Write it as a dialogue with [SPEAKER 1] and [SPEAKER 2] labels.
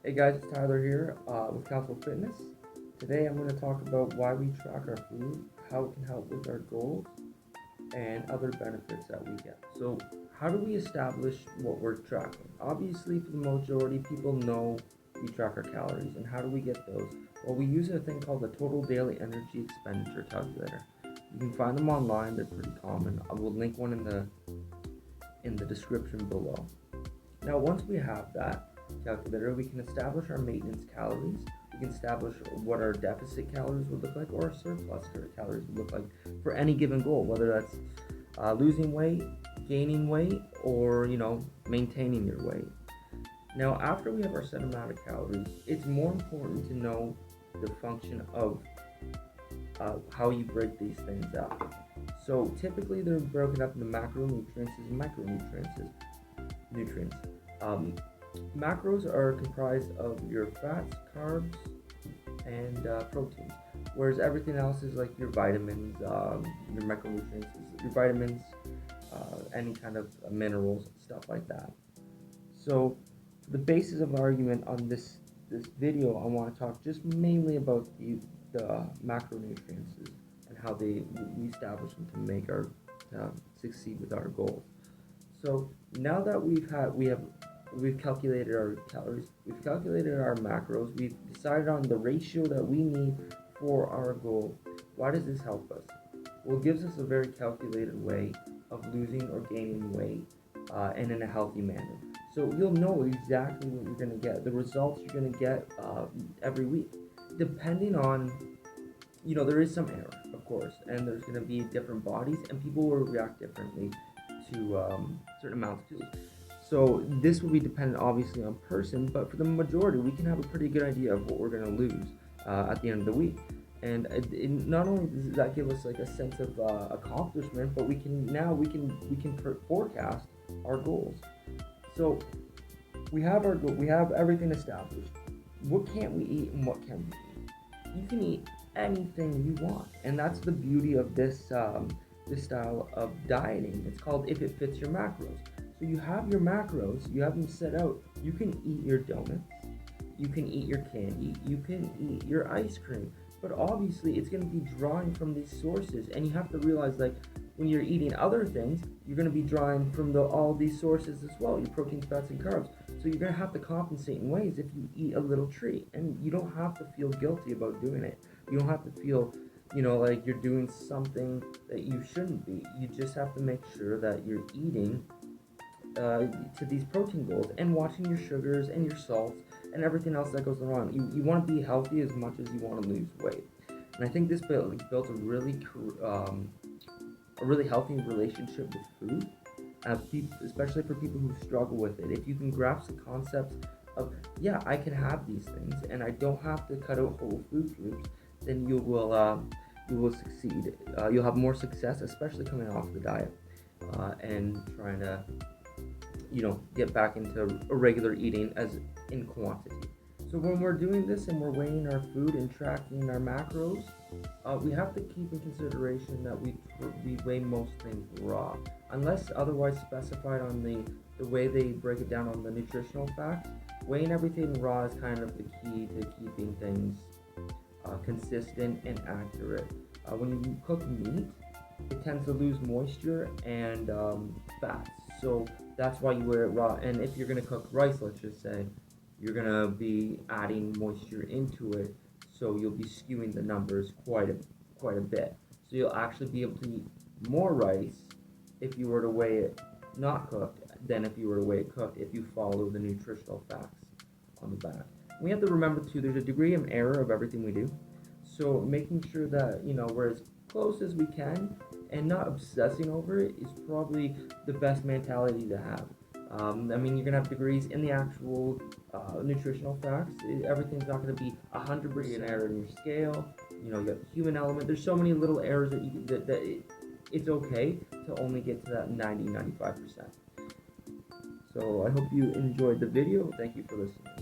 [SPEAKER 1] Hey guys, it's Tyler here with Council Fitness. Today I'm going to talk about why we track our food, how it can help with our goals, and other benefits that we get. So, how do we establish what we're tracking? Obviously, for the majority, people know we track our calories, and how do we get those? Well, we use a thing called the Total Daily Energy Expenditure Calculator. You can find them online; they're pretty common. I will link one in the description below. Now, once we have that calculator, we can establish our maintenance calories. We can establish what our deficit calories would look like, or our surplus calories would look like for any given goal, whether that's losing weight, gaining weight, or maintaining your weight. Now, after we have our set amount of calories, it's more important to know the function of how you break these things up. So typically, they're broken up into macronutrients and micronutrients. Nutrients. Um, Macros are comprised of your fats, carbs, and proteins, whereas everything else is like your vitamins, your micronutrients, your vitamins, any kind of minerals, stuff like that. So, for the basis of argument on this video, I want to talk just mainly about the macronutrients and how we establish them to make our succeed with our goals. So now that we've calculated our calories, we've calculated our macros, we've decided on the ratio that we need for our goal. Why does this help us? Well, it gives us a very calculated way of losing or gaining weight and in a healthy manner. So you'll know exactly what you're going to get, the results you're going to get every week, depending on, there is some error, of course, and there's going to be different bodies, and people will react differently to certain amounts of food. So this will be dependent obviously on person, but for the majority, we can have a pretty good idea of what we're going to lose at the end of the week. And not only does that give us like a sense of accomplishment, but we can forecast our goals. So we have our goal, we have everything established. What can't we eat and what can we eat? You can eat anything you want, and that's the beauty of this style of dieting. It's called if it fits your macros. So you have your macros, you have them set out. You can eat your donuts, you can eat your candy, you can eat your ice cream, but obviously it's going to be drawing from these sources, and you have to realize, like, when you're eating other things, you're going to be drawing from all these sources as well, your proteins, fats, and carbs. So you're going to have to compensate in ways if you eat a little treat, and you don't have to feel guilty about doing it. You don't have to feel like you're doing something that you shouldn't be. You just have to make sure that you're eating to these protein goals and watching your sugars and your salts and everything else that goes along. You want to be healthy as much as you want to lose weight. And I think this built a really healthy relationship with food, especially for people who struggle with it. If you can grasp the concepts of, yeah, I can have these things and I don't have to cut out whole food groups, then you will succeed. You'll have more success, especially coming off the diet and trying to get back into a regular eating as in quantity. So when we're doing this and we're weighing our food and tracking our macros, we have to keep in consideration that we weigh most things raw, unless otherwise specified on the way they break it down on the nutritional facts. Weighing everything raw is kind of the key to keeping things consistent and accurate. When you cook meat, it tends to lose moisture and fats, so that's why you weigh it raw. And if you're going to cook rice, let's just say, you're going to be adding moisture into it, so you'll be skewing the numbers quite a bit. So you'll actually be able to eat more rice if you were to weigh it not cooked than if you were to weigh it cooked, if you follow the nutritional facts on the back. We have to remember too, there's a degree of error of everything we do, so making sure that we're as close as we can and not obsessing over it is probably the best mentality to have. You're gonna have degrees in the actual nutritional facts. Everything's not gonna be 100% error in your scale. You got the human element. There's so many little errors that it's okay to only get to that 95%. So I hope you enjoyed the video. Thank you for listening.